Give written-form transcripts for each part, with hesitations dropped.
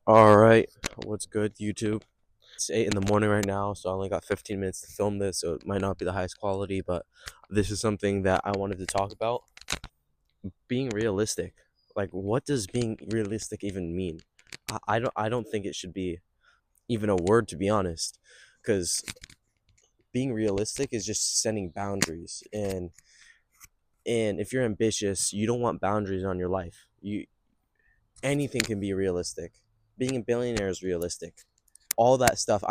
All right, what's good, YouTube? It's 8 in the morning right now, so I only got 15 minutes to film this, so it might not be the highest quality, but this is something that I wanted to talk about. Being realistic. Like, what does being realistic even mean? I don't think it should be even a word, to be honest, because being realistic is just setting boundaries, and if you're ambitious, you don't want boundaries on your life. Anything can be realistic. Being a billionaire is realistic. All that stuff.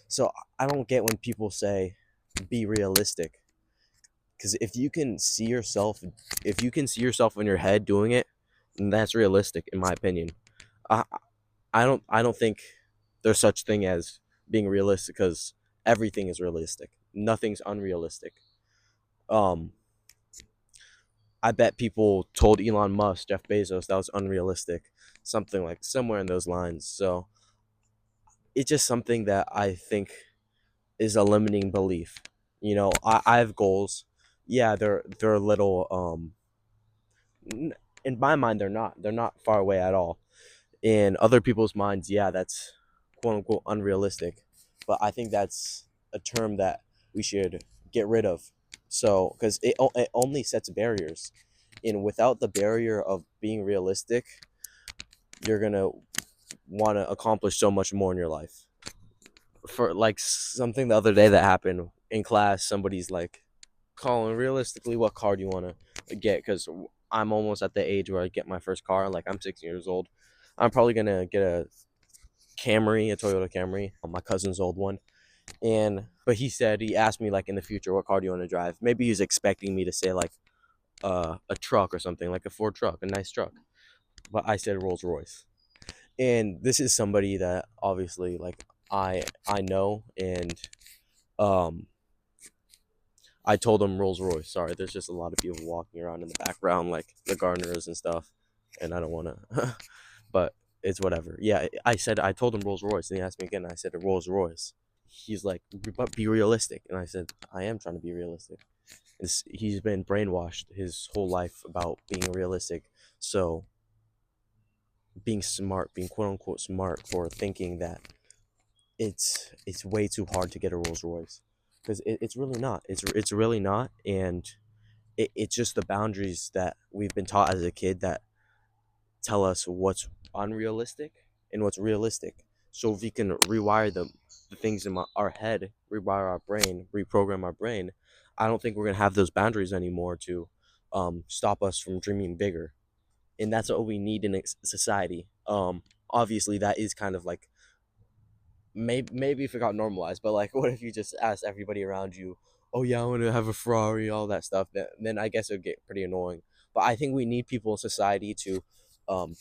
So I don't get when people say be realistic, because if you can see yourself in your head doing it, then that's realistic in my opinion. I I don't think there's such thing as being realistic, because everything is realistic. Nothing's unrealistic. Um, I bet people told Elon Musk, Jeff Bezos, that was unrealistic, something like somewhere in those lines. So it's just something that I think is a limiting belief. I have goals. Yeah, they're a little in my mind they're not far away at all. In other people's minds, yeah, that's quote unquote unrealistic. But I think that's a term that we should get rid of. So, because it only sets barriers, and without the barrier of being realistic, you're gonna want to accomplish so much more in your life. For like something the other day that happened in class, somebody's like, Colin, realistically, what car do you want to get? Because I'm almost at the age where I get my first car. Like, I'm 16 years old. I'm probably gonna get a Toyota Camry, my cousin's old one. And but he asked me, like, in the future, what car do you want to drive? Maybe he's expecting me to say like a truck or something, like a Ford truck, a nice truck. But I said Rolls Royce. And this is somebody that obviously, like, I know, and um I told him Rolls Royce. Sorry, there's just a lot of people walking around in the background, like the gardeners and stuff, and I don't want to, but it's whatever. Yeah, I told him Rolls Royce, and he asked me again. I said Rolls Royce. He's like, but be realistic, and I said I am trying to be realistic. He's been brainwashed his whole life about being realistic, so being smart, being quote unquote smart, for thinking that it's way too hard to get a Rolls Royce, because it's really not. It's really not, and it's just the boundaries that we've been taught as a kid that tell us what's unrealistic and what's realistic. So if we can rewire the things in our head, rewire our brain, reprogram our brain, I don't think we're gonna have those boundaries anymore to stop us from dreaming bigger. And that's what we need in a society. Obviously, that is kind of like, maybe if it got normalized, but like, what if you just asked everybody around you, oh yeah, I want to have a Ferrari, all that stuff, then I guess it would get pretty annoying. But I think we need people in society to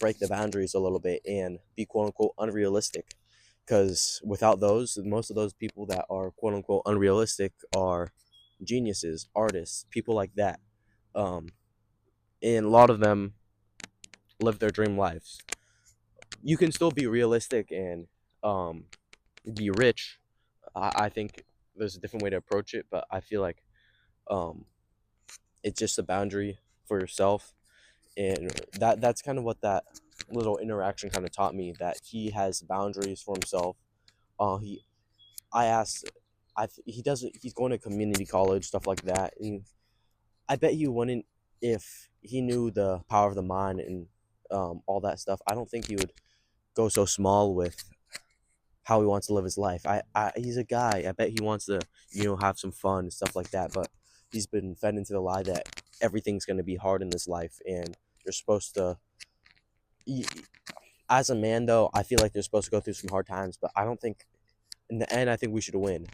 break the boundaries a little bit and be quote unquote unrealistic, because without those, most of those people that are quote unquote unrealistic are geniuses, artists, people like that. um, and a lot of them live their dream lives. You can still be realistic and um, be rich. I think there's a different way to approach it, but I feel like um, it's just a boundary for yourself, and that's kind of what that little interaction kind of taught me, that he has boundaries for himself. He I asked, he doesn't. He's going to community college, stuff like that, and I bet he wouldn't if he knew the power of the mind and all that stuff. I don't think he would go so small with how he wants to live his life. He's a guy. I bet he wants to, have some fun and stuff like that. But he's been fed into the lie that everything's going to be hard in this life, and you're supposed to. As a man, though, I feel like you're supposed to go through some hard times. But I don't think, in the end, I think we should win,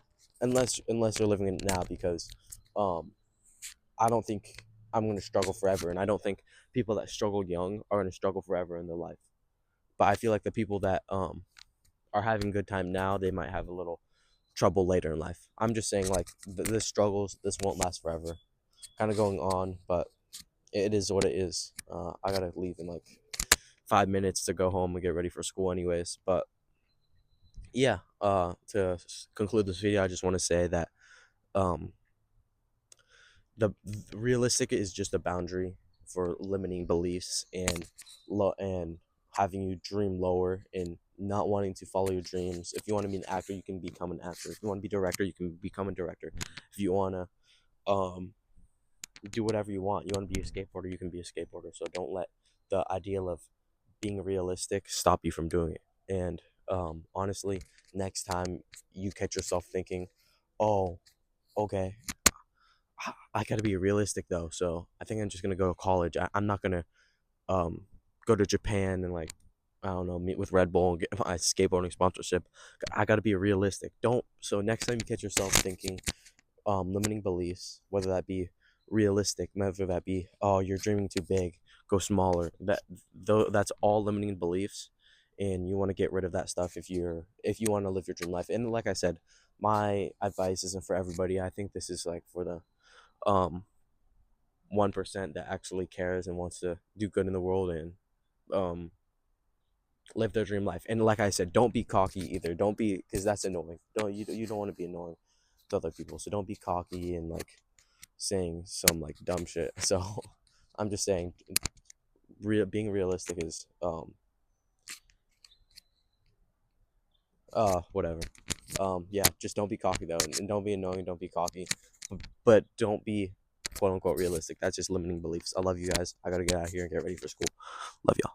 unless you're living in it now, because um, I don't think I'm going to struggle forever, and I don't think people that struggled young are going to struggle forever in their life. But I feel like the people that are having a good time now, they might have a little trouble later in life. I'm just saying, like, this struggles, this won't last forever. Kind of going on, but it is what it is. I gotta leave in like 5 minutes to go home and get ready for school, anyways. But yeah, to conclude this video, I just want to say that um, the realistic is just a boundary for limiting beliefs and having you dream lower and not wanting to follow your dreams. If you want to be an actor, you can become an actor. If you want to be a director, you can become a director. If you want to do whatever you want, you want to be a skateboarder, you can be a skateboarder. So don't let the ideal of being realistic stop you from doing it. And honestly, next time you catch yourself thinking, oh, okay, I gotta be realistic though. So I think I'm just gonna go to college. I'm not gonna um, go to Japan and like, I don't know, meet with Red Bull and get my skateboarding sponsorship. I gotta be realistic. Don't. So next time you catch yourself thinking limiting beliefs, whether that be realistic, whether that be, oh, you're dreaming too big, go smaller. That's all limiting beliefs, and you want to get rid of that stuff if you want to live your dream life. And like I said, my advice isn't for everybody. I think this is like for the 1% that actually cares and wants to do good in the world and um live their dream life. And like I said, don't be cocky either. Don't be, because that's annoying. You don't want to be annoying to other people. So don't be cocky and like saying some like dumb shit. So I'm just saying, being realistic is whatever. Yeah, just don't be cocky though, and don't be annoying. Don't be cocky, but don't be quote unquote realistic. That's just limiting beliefs. I love you guys. I gotta get out of here and get ready for school. Love y'all.